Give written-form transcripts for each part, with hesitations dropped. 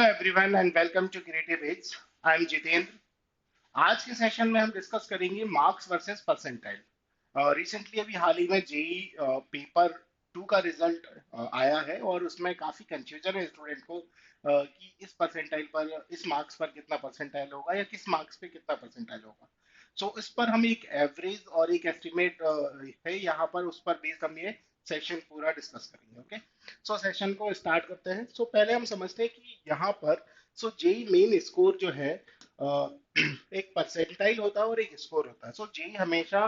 Hello everyone and welcome to Creative Edge. I am Jitendra. आज के session में हम डिस्कस करेंगे मार्क्स वर्सेस परसेंटाइल। रिसेंटली अभी हाल ही में जेई पेपर 2 का रिजल्ट आया है और उसमें काफी कंफ्यूजन है स्टूडेंट को कि इस परसेंटाइल पर इस मार्क्स पर कितना परसेंटाइल होगा या किस मार्क्स पे कितना परसेंटाइल होगा। सो इस पर हम एक एवरेज और एक एस्टिमेट है यहाँ पर, उस पर बेस्ड हम ये सेशन पूरा डिस्कस करेंगे। ओके, सो सेशन को स्टार्ट करते हैं। सो पहले हम समझते हैं कि यहाँ पर जेई मेन स्कोर जो है एक परसेंटाइल होता है और एक स्कोर होता है। जेई हमेशा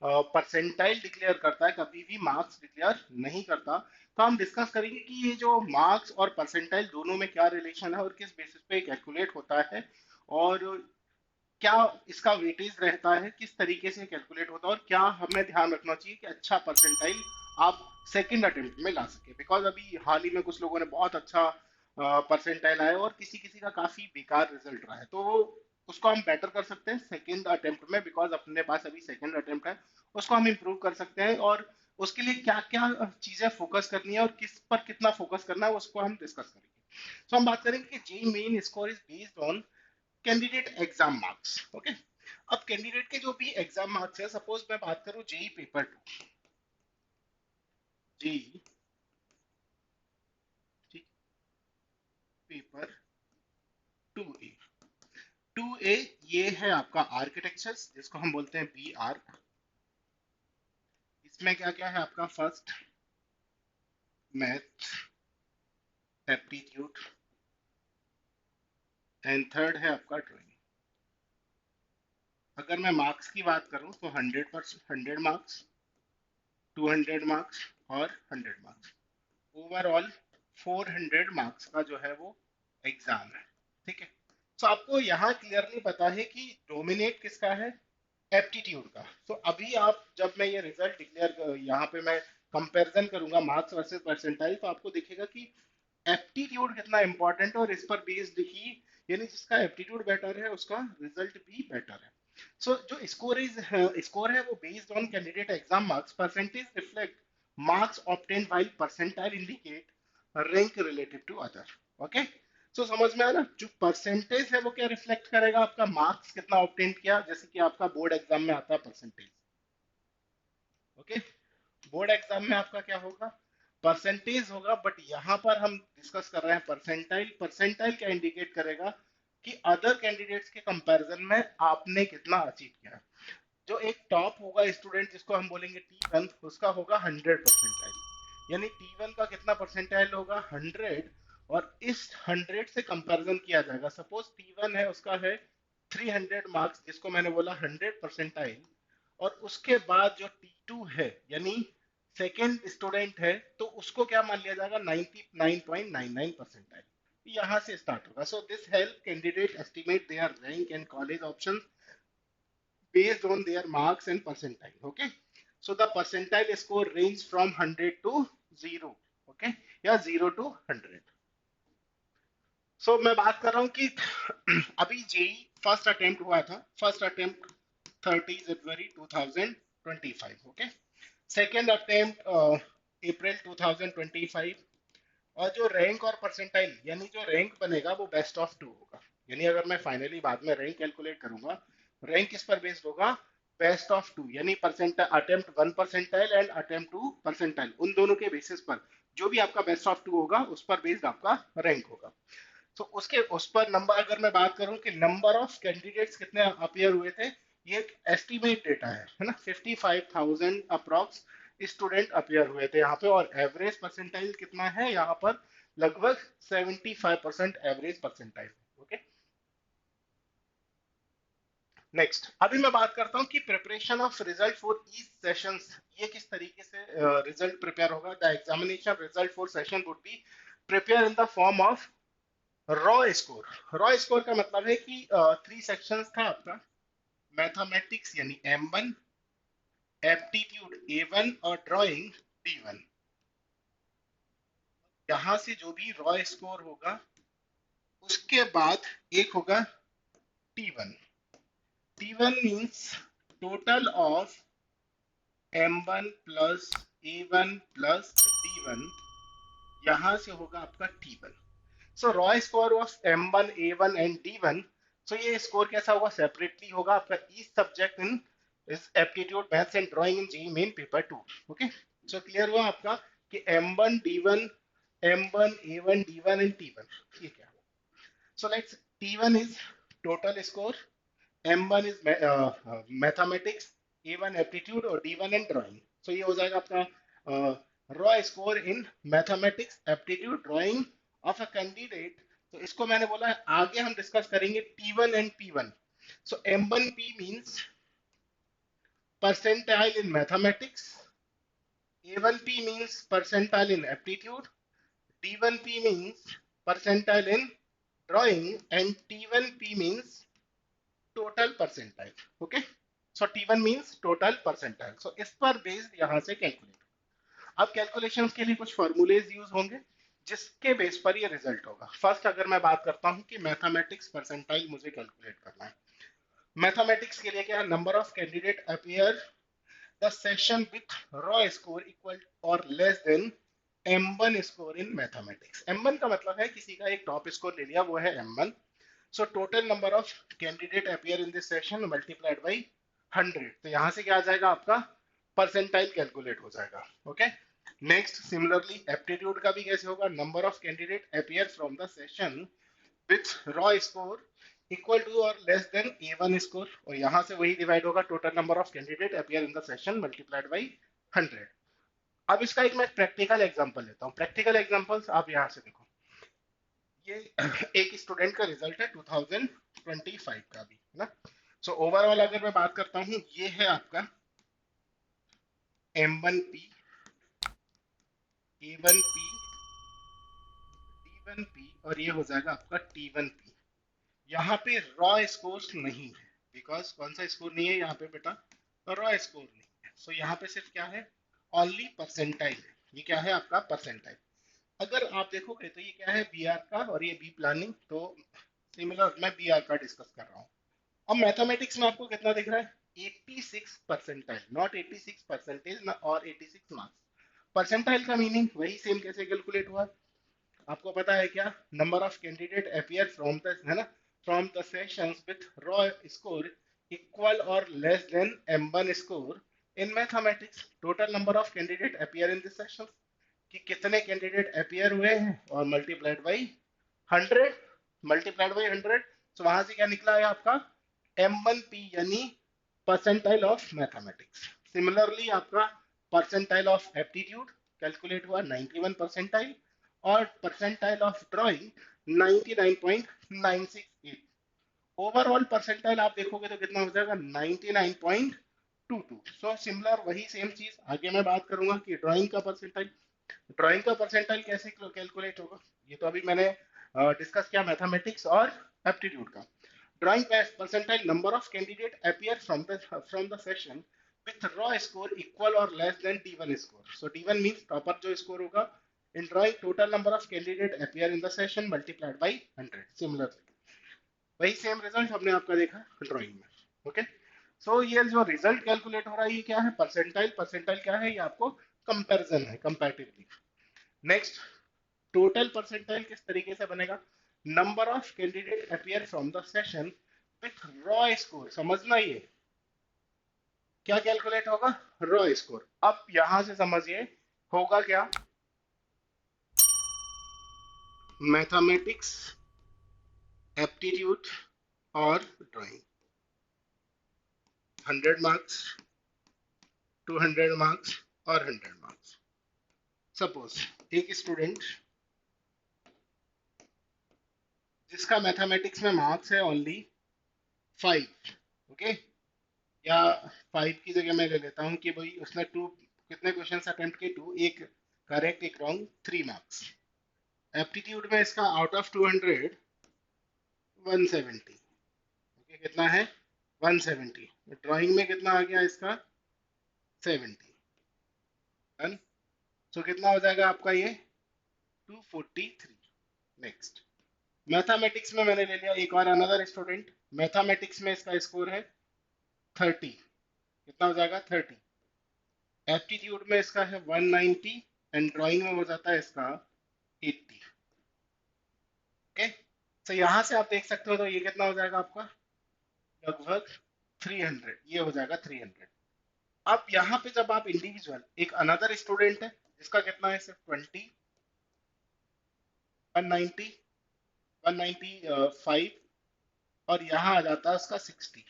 परसेंटाइल डिक्लेयर करता है, कभी भी मार्क्स डिक्लेयर नहीं करता। तो हम डिस्कस करेंगे कि ये जो मार्क्स और परसेंटाइल दोनों में क्या रिलेशन है और किस बेसिस पे कैलकुलेट होता है, और क्या इसका वेटेज रहता है, किस तरीके से कैलकुलेट होता है, और क्या हमें ध्यान रखना चाहिए कि अच्छा परसेंटाइल आप सेकंड अटेम्प्ट में ला सके। बिकॉज अभी हाल ही में कुछ लोगों ने बहुत अच्छा परसेंटाइल आया और किसी किसी का काफी बेकार रिजल्ट रहा है, तो उसको हम बेटर कर सकते हैं सेकंड अटेम्प्ट में। बिकॉज अपने पास अभी सेकंड अटेम्प्ट है, उसको हम इम्प्रूव कर सकते हैं, और उसके लिए क्या क्या चीजें फोकस करनी है और किस पर कितना फोकस करना है उसको हम डिस्कस करेंगे। हम बात करेंगे कि JEE Main score is based on candidate exam marks. Okay, अब कैंडिडेट के जो भी एग्जाम मार्क्स है, सपोज मैं बात करूं JEE paper 2, JEE paper 2A। 2A ये है आपका आर्किटेक्चर, जिसको हम बोलते हैं बी आर। इसमें क्या क्या है आपका? First math, aptitude, and third है आपका ड्राइंग। अगर मैं मार्क्स की बात करूं तो 100%, 100 मार्क्स, 200 मार्क्स और 100 मार्क्स। ओवरऑल 400 मार्क्स का जो है वो एग्जाम है। ठीक है, तो आपको यहाँ क्लियरली पता है कि डोमिनेट किसका है? एप्टीट्यूड का। तो अभी आप, जब मैं ये रिजल्ट डिक्लेयर यहाँ पे मैं कंपैरिजन करूंगा मार्क्स वर्सेस परसेंटाइल, तो आपको दिखेगा कि एप्टीट्यूड कितना इंपॉर्टेंट है, और इस पर बेस्ड ही, यानी जिसका एप्टीट्यूड बेटर है उसका रिजल्ट भी बेटर है। जो स्कोर है वो based on candidate exam marks. Percentage reflect marks obtained while percentile indicate rank relative to other. Okay, समझ में आया ना? जो परसेंटेज है वो क्या रिफ्लेक्ट करेगा? आपका मार्क्स कितना ऑब्टेन किया, जैसे कि आपका बोर्ड एग्जाम में आता है परसेंटेज। ओके, बोर्ड एग्जाम में आपका क्या होगा? परसेंटेज होगा। बट यहाँ पर हम डिस्कस कर रहे हैं परसेंटाइल। परसेंटाइल क्या इंडिकेट करेगा कि अदर कैंडिडेट्स के कंपैरिजन में आपने कितना अचीव किया। जो एक टॉप होगा स्टूडेंट, जिसको हम बोलेंगे T1, उसका होगा 100 परसेंटाइल। यानी T1 का कितना परसेंटाइल होगा? 100। और इस 100 से कंपैरिजन किया जाएगा। सपोज T1 है, उसका है 300 मार्क्स, जिसको मैंने बोला 100 परसेंटाइल, और उसके बाद जो T2 है यानी सेकेंड स्टूडेंट है, तो उसको क्या मान लिया जाएगा? 99.99 परसेंटाइल। यहाँ से स्टार्ट होगा। So this help candidate estimate their rank and college option based on their marks and percentile. Okay, so the percentile score range from 100 to 0. Okay, या 0 to 100. मैं बात कर रहा हूँ कि अभी जेई फर्स्ट अटेम्प्ट हुआ था। फर्स्ट अटेम्प्ट 30 जनवरी 2025। ओके, सेकेंड अटेम्प्ट अप्रैल 2025। और जो रैंक और परसेंटाइल, यानी जो रैंक बनेगा वो बेस्ट ऑफ 2 होगा। यानी अगर मैं फाइनली बाद में रैंक कैलकुलेट करूंगा, रैंक किस पर बेस्ड होगा? बेस्ट ऑफ 2, यानी percentile attempt 1 percentile and attempt 2 percentile, उन दोनों के बेसिस पर जो भी आपका बेस्ट ऑफ 2 होगा उस पर बेस्ड आपका रैंक होगा। उसके उस पर नंबर, अगर मैं बात करूं कि नंबर ऑफ कैंडिडेट्स कितने अपियर हुए थे, ये एक एस्टिमेट डेटा है ना। 55,000 अप्रॉक्स स्टूडेंट अपियर हुए थे यहाँ पे, और एवरेज परसेंटाइल कितना है यहाँ पर? लगभग 75% एवरेज परसेंटाइल। ओके, नेक्स्ट अभी मैं बात करता हूँ कि preparation of result for each sessions, ये किस तरीके से रिजल्ट प्रिपेयर होगा। The examination result for session would be prepare in the form of raw score. Raw score का मतलब है कि 3 सेक्शंस था आपका। मैथमेटिक्स यानी M1, एप्टीट्यूड A1 और ड्राइंग D1। यहाँ से जो भी रॉ स्कोर होगा उसके बाद एक होगा T1। T1 means total of M1 plus A1 plus D1। यहाँ से होगा आपका T1। So raw score of M1 A1 and D1, सो ये स्कोर कैसा होगा, सेपरेटली होगा आपका ईच सब्जेक्ट इन इस aptitude maths and drawing in JEE main paper 2। Okay, so clear हुआ आपका कि M1 D1, M1 A1 D1 and T1, ठीक है। So let's T1 is total score, M1 is mathematics, A1 aptitude और D1 and drawing. So ये हो जाएगा आपका raw score in mathematics, aptitude, drawing of a candidate. तो इसको मैंने बोला है आगे हम डिस्कस करेंगे T1 and P1. So M1P means percentile in mathematics, A1P means percentile in aptitude, D1P means percentile in drawing, and T1P means total percentile. Okay, so T1 means total percentile. So इस पर based यहाँ से calculate, अब calculations के लिए कुछ formulas use होंगे जिसके बेस पर ये रिजल्ट होगा। फर्स्ट अगर मैं बात करता हूँ कि मैथमेटिक्स परसेंटाइल मुझे कैलकुलेट करना है, मैथमेटिक्स के लिए क्या है, number of candidate appear the session with raw score equal और less than M1 score in mathematics. M1 का मतलब है किसी का एक टॉप स्कोर ले लिया, वो है M1। So total number of candidate appear in this session multiplied by 100, तो यहां से क्या आ जाएगा आपका परसेंटाइल कैलकुलेट हो जाएगा। ओके, नेक्स्ट सिमिलरली एप्टीट्यूड का भी कैसे होगा, number of candidate appear from the session with raw score equal to और लेस देन A1 स्कोर, और यहां से वही डिवाइड होगा total number of candidate appear in the session multiplied by 100। अब इसका एक मैं प्रैक्टिकल एग्जांपल लेता हूं, प्रैक्टिकल एग्जांपल्स आप यहां से देखो, ये एक स्टूडेंट का रिजल्ट है 2025 का भी है ना। सो ओवरऑल अगर मैं बात करता हूँ, ये है आपका M1P, A1P, D1P और ये हो जाएगा आपका T1P। यहाँ पे रॉ स्कोर्स नहीं है, बिकॉज कौन सा स्कोर नहीं है यहाँ पे बेटा, रॉ स्कोर नहीं है। सो यहाँ पे सिर्फ क्या है, ओनली परसेंटाइल है। ये क्या है आपका परसेंटाइल। अगर आप देखोगे तो ये क्या है बी आर का, और ये बी प्लानिंग, तो सिमिलर मैं बी आर का डिस्कस कर रहा हूँ। अब मैथमेटिक्स में आपको कितना दिख रहा है, 86 परसेंटाइल, नॉट 86 परसेंटेज और 86 मार्क्स। परसेंटाइल का मीनिंग वही सेम कैसे कैलकुलेट हुआ आपको पता है क्या, number of candidate appear from the, है ना, from the sessions with raw score equal और less than M1 score in mathematics, total number of candidate appear in this sessions, कि कितने कैंडिडेट अपीयर हुए हैं और multiplied by 100, multiplied by 100। So वहां से क्या निकला है आपका M1P यानी परसेंटाइल ऑफ मैथमेटिक्स। सिमिलरली आपका परसेंटाइल ऑफ एप्टीट्यूड कैलकुलेट हुआ 91 परसेंटाइल, और percentile of drawing 99.968। Overall percentile आप देखोगे तो कितना हो जाएगा 99.22। सो सिमिलर वही सेम चीज आगे मैं बात करूंगा कि ड्राइंग का परसेंटाइल, ड्राइंग का परसेंटाइल कैसे कैलकुलेट होगा, ये तो अभी मैंने डिस्कस किया मैथमेटिक्स और एप्टीट्यूड का। Drawing percentile, number of candidate appear from the session with raw score equal और less than D1 score. So D1 means topper जो स्कोर होगा in drawing, total number of candidate appear in the session multiplied by 100। Similarly वही same result हमने आपका देखा drawing में। Okay, सो ये जो रिजल्ट कैलकुलेट हो रहा है ये क्या है, परसेंटाइल। परसेंटाइल क्या है, ये आपको कंपैरिजन है, कंपैरेटिवली। नेक्स्ट, टोटल परसेंटाइल किस तरीके से बनेगा, number of candidate appear from the session with raw score, समझना ये क्या कैलकुलेट होगा, रॉ स्कोर। अब यहां से समझिए होगा क्या, मैथमेटिक्स, एप्टीट्यूड और ड्राइंग 100 मार्क्स, 200 मार्क्स और 100 मार्क्स। सपोज एक स्टूडेंट जिसका मैथमेटिक्स में मार्क्स है ओनली 5, ओके, या 5 की जगह मैं ले लेता हूँ कि भाई उसने टू, कितने क्वेश्चन अटेम्प्ट किए, टू, एक करेक्ट एक रॉन्ग, 3 मार्क्स। एप्टीट्यूड में इसका आउट ऑफ 200 170, ओके, कितना है 170। ड्राइंग में कितना आ गया इसका 70, डन। सो कितना हो जाएगा आपका ये 243। नेक्स्ट, मैथमेटिक्स में मैंने ले लिया एक और अनदर स्टूडेंट, मैथमेटिक्स में इसका स्कोर है 30, कितना हो जाएगा 30। एप्टीट्यूड में इसका है 190 एंड ड्राइंग में हो जाता है इसका 80। ओके, तो यहाँ से आप देख सकते हो, तो ये कितना हो जाएगा आपका, लगभग 300, ये हो जाएगा 300। अब यहाँ पे जब आप इंडिविजुअल, एक अनदर स्टूडेंट है जिसका कितना है, सिर्फ 20, 190, 195, और यहाँ आ जाता है उसका 60।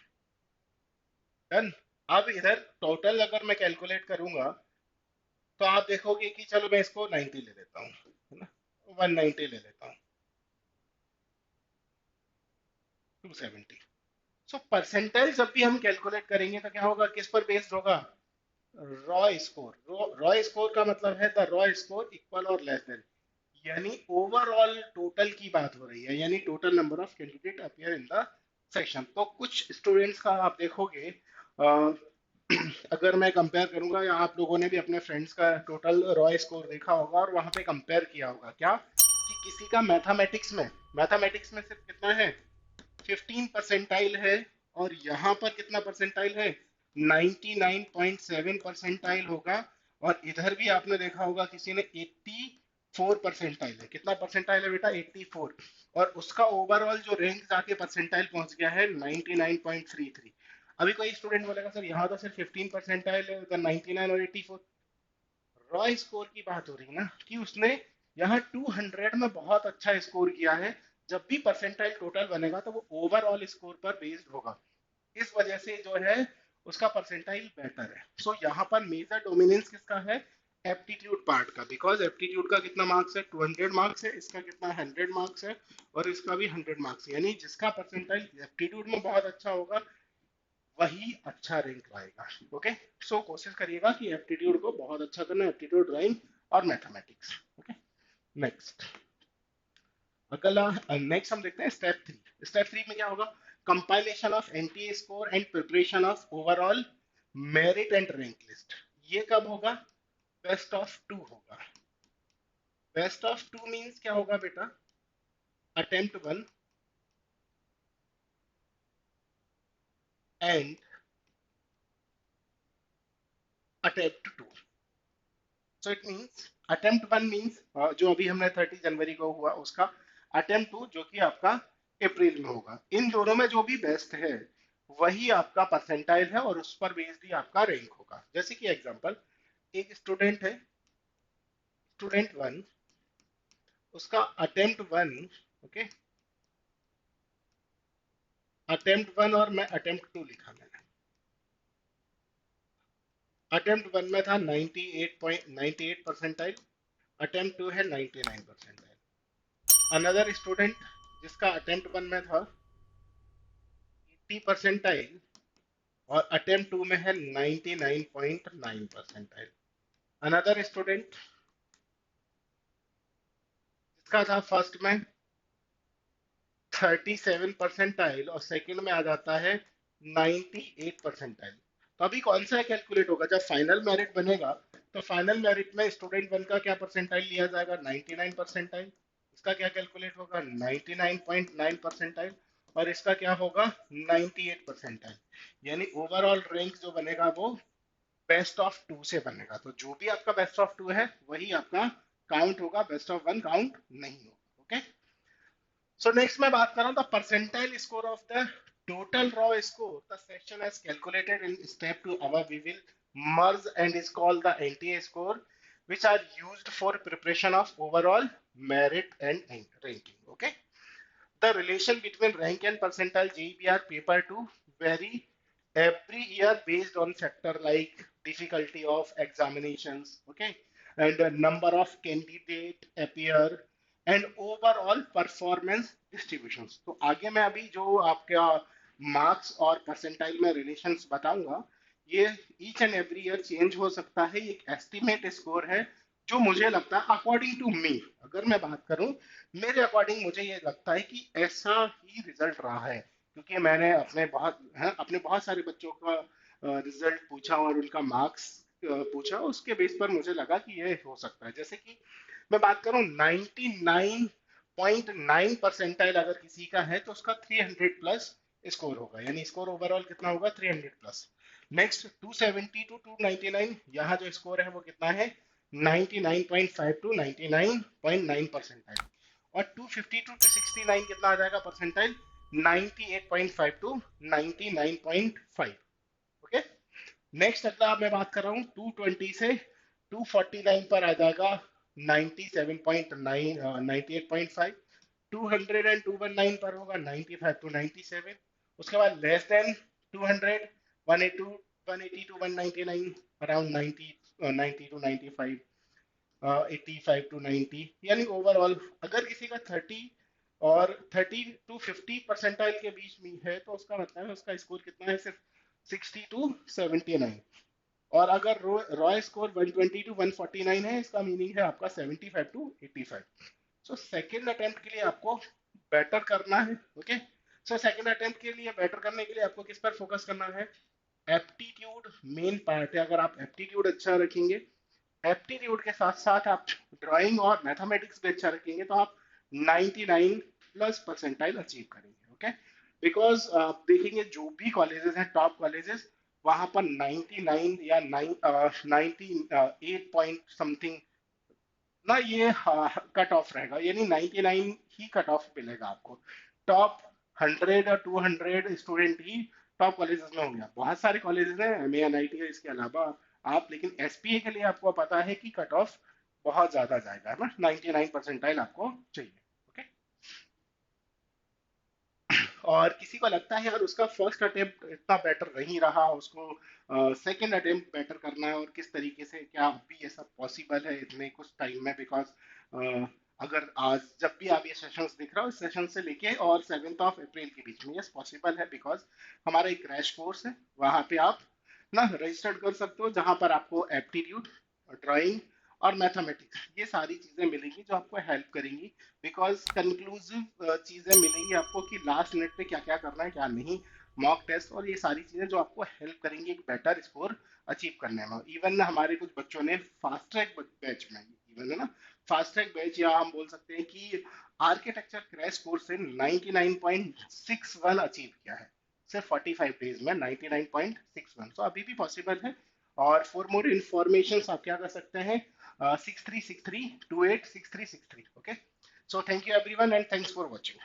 डन। अब इधर टोटल अगर मैं कैलकुलेट करूंगा, तो आप देखोगे कि चलो मैं इसको 90 ले लेता हूँ, है ना, 190 ले लेता हूँ, 270। सो परसेंटाइल जब भी हम कैलकुलेट करेंगे तो क्या होगा, किस पर बेस्ड होगा, रॉ स्कोर। रॉ स्कोर का मतलब है द रॉ स्कोर इक्वल और लेस देन, यानी ओवरऑल टोटल की बात हो रही है, यानी total number of candidate appear in the section. तो कुछ स्टूडेंट्स का आप देखोगे, अगर मैं कंपेयर करूंगा, या आप लोगों ने भी अपने फ्रेंड्स का टोटल रॉय स्कोर देखा होगा और वहां पे कंपेयर किया होगा क्या, कि किसी का मैथमेटिक्स में सिर्फ कितना है, 15 परसेंटाइल है, और यहाँ पर कितना परसेंटाइल है, 99.7 परसेंटाइल होगा। और इधर भी आपने देखा होगा किसी ने 84 परसेंटाइल है, कितना परसेंटाइल है बेटा, 84, और उसका ओवरऑल जो रैंक जाके परसेंटाइल पहुंच गया है 99.33। अभी कोई स्टूडेंट बोलेगा सर यहाँ तो सिर्फ 15 परसेंटाइल है, उधर 99 और 84। रॉ स्कोर की बात हो रही है ना, कि उसने यहाँ 200 में बहुत अच्छा स्कोर किया है। जब भी परसेंटाइल टोटल बनेगा तो वो ओवरऑल स्कोर पर बेस्ड होगा, इस वजह से जो है उसका परसेंटाइल बेटर है। सो यहाँ पर मेजर डोमिनेंस किसका है, एप्टीट्यूड पार्ट का, बिकॉज एप्टीट्यूड का कितना मार्क्स है, 200 मार्क्स है, इसका कितना 100 मार्क्स है, और इसका भी 100 मार्क्स है। यानी जिसका परसेंटाइल एप्टीट्यूड में बहुत अच्छा होगा वही अच्छा रैंक लाएगा। ओके, सो कोशिश करिएगा कि एप्टीट्यूड को बहुत अच्छा करना, एप्टीट्यूड, ड्राइंग और मैथमेटिक्स। ओके, नेक्स्ट, अगला, नेक्स्ट हम देखते हैं स्टेप 3। स्टेप 3 में क्या होगा, compilation of NTA score and preparation of overall merit and rank list. ये कब होगा, बेस्ट ऑफ टू होगा। बेस्ट ऑफ टू मींस क्या होगा बेटा, attempt 1 and attempt 2। So it means attempt 1 means जो अभी हमने 30 जनवरी को हुआ उसका, अटेम्प्ट 2 जो कि आपका अप्रैल में होगा। इन दोनों में जो भी बेस्ट है वही आपका परसेंटाइल है, और उस पर बेस्ड ही आपका रैंक होगा। जैसे कि एग्जांपल, एक स्टूडेंट है, स्टूडेंट 1, उसका अटेम्प्ट 1, ओके, अटेम्प्ट 1, और मैं अटेम्प्ट 2 लिखा मैंने। अटेम्प्ट 1 में था 98 परसेंटाइल, अटेम्प्ट 2 है 99 परसेंटाइल। अनदर स्टूडेंट जिसका अटेम्प्ट 1 में था 80 परसेंटाइल, और अटेम्प्ट 2 में है 99.9 परसेंटाइल। अनदर स्टूडेंट जिसका था फर्स्ट में 37 परसेंटाइल, और सेकंड में आ जाता है 98 परसेंटाइल। तो अभी कौन सा कैलकुलेट होगा, जब फाइनल मेरिट बनेगा तो फाइनल मेरिट में स्टूडेंट 1 का क्या परसेंटाइल लिया जाएगा, 99 परसेंटाइल, इसका क्या कैलकुलेट होगा, 99.9 परसेंटाइल, और इसका क्या होगा, 98 परसेंटाइल। यानी ओवरऑल रैंक जो बनेगा वो बेस्ट ऑफ टू से बनेगा। तो जो भी आपका बेस्ट ऑफ टू है वही आपका काउंट होगा, बेस्ट ऑफ वन काउंट नहीं होगा। ओके, सो नेक्स्ट मैं बात कर रहा हूँ the percentile score of the total raw score the section as calculated in step 2 above we will merge and is called the NTA score, which are used for preparation of overall merit and ranking. Okay, the relation between rank and percentile JEPR paper 2 vary every year based on factor like difficulty of examinations, okay, and the number of candidate appear and overall performance distribution. तो आगे मैं अभी जो आपका marks और percentile में relations बताऊंगा, ये each and every year change हो सकता है। ये एक एस्टिमेट स्कोर है जो मुझे लगता है, अकॉर्डिंग टू मी, अगर मैं बात करूं, मेरे अकॉर्डिंग मुझे ये लगता है कि ऐसा ही रिजल्ट रहा है, क्योंकि मैंने अपने बहुत सारे बच्चों का रिजल्ट पूछा और उनका मार्क्स पूछा, उसके बेस पर मुझे लगा कि ये हो सकता है। जैसे कि मैं बात करूं 99.9 परसेंटाइल अगर किसी का है तो उसका 300 प्लस स्कोर होगा, यानी स्कोर ओवरऑल कितना होगा, 300 प्लस। नेक्स्ट 270 टू 299, यहाँ जो स्कोर है वो कितना है, 99.5 टू 99.9 परसेंटाइल। और 252 टू 69 कितना आ जाएगा परसेंटाइल? 98.5 टू 99.5। ओके, नेक्स्ट अगला मैं बात कर रहा हूँ 220 से 249 पर आ जाएगा 97.9 98.5। 200 एंड 219 पर होगा 95 टू 97। उसके बाद less than 200 182 180 to 199 around 90 90 to 95 85 to 90। यानी ओवरऑल अगर किसी का 30 और 30 टू 50 परसेंटाइल के बीच में है तो उसका मतलब है उसका स्कोर कितना है? सिर्फ 60 टू 79। और अगर रॉय स्कोर 120 टू 149 है, इसका मीनिंग है आपका 75 टू 85। सो सेकेंड अटेम्प्ट के लिए आपको बेटर करना है। ओके, सो सेकेंड अटेम्प्ट के लिए बेटर करने के लिए आपको किस पर फोकस करना है? एप्टीट्यूड मेन पार्ट है। अगर आप एप्टीट्यूड अच्छा रखेंगे, एप्टीट्यूड के साथ साथ आप ड्राइंग और मैथमेटिक्स भी अच्छा रखेंगे तो आप 99 प्लस परसेंटाइल अचीव करेंगे। ओके, बिकॉज आप देखेंगे जो भी कॉलेजेस हैं टॉप कॉलेजेस, वहां पर 99 या 98 पॉइंट समथिंग ना ये कट ऑफ रहेगा, यानी 99 ही कट ऑफ मिलेगा आपको। टॉप 100 और 200 स्टूडेंट ही टॉप कॉलेजेस में होंगे। बहुत सारे कॉलेजेस हैं M A N I T है इसके अलावा आप, लेकिन एसपीए के लिए आपको पता है कि कट ऑफ बहुत ज्यादा जाएगा, है ना? 99 परसेंटाइल आपको चाहिए। ओके, और किसी को लगता है यार उसका फर्स्ट अटेम्प्ट इतना बेटर नहीं रहा, उसको सेकंड अटेम्प्ट बेटर करना है, और किस तरीके से क्या अभी ये सब पॉसिबल है इतने कुछ टाइम में? बिकॉज अगर आज जब भी आप ये सेशंस दिख रहा हो, इस सेशन से लेके और 7 अप्रैल के बीच में यस पॉसिबल है, बिकॉज हमारा एक क्रैश कोर्स है, वहां पे आप ना रजिस्टर्ड कर सकते हो, जहां पर आपको एप्टीट्यूड, ड्राइंग और मैथमेटिक्स ये सारी चीजें मिलेंगी जो आपको हेल्प करेंगी। बिकॉज कंक्लूसिव चीजें मिलेंगी आपको कि लास्ट मिनट पे क्या क्या करना है क्या नहीं, मॉक टेस्ट और ये सारी चीजें जो आपको हेल्प करेंगी एक बेटर स्कोर अचीव करने में। इवन हमारे कुछ बच्चों ने फास्ट ट्रैक बैच में, इवन है ना, फास्ट ट्रैक बैच, या हम बोल सकते हैं कि आर्किटेक्चर क्रैश कोर्स से 99.61 अचीव किया है सिर्फ 45 डेज में, 99.61। सो अभी भी पॉसिबल है। और फॉर मोर इंफॉर्मेशन आप क्या कर सकते हैं? 6363 286363। Okay, so thank you everyone and thanks for watching.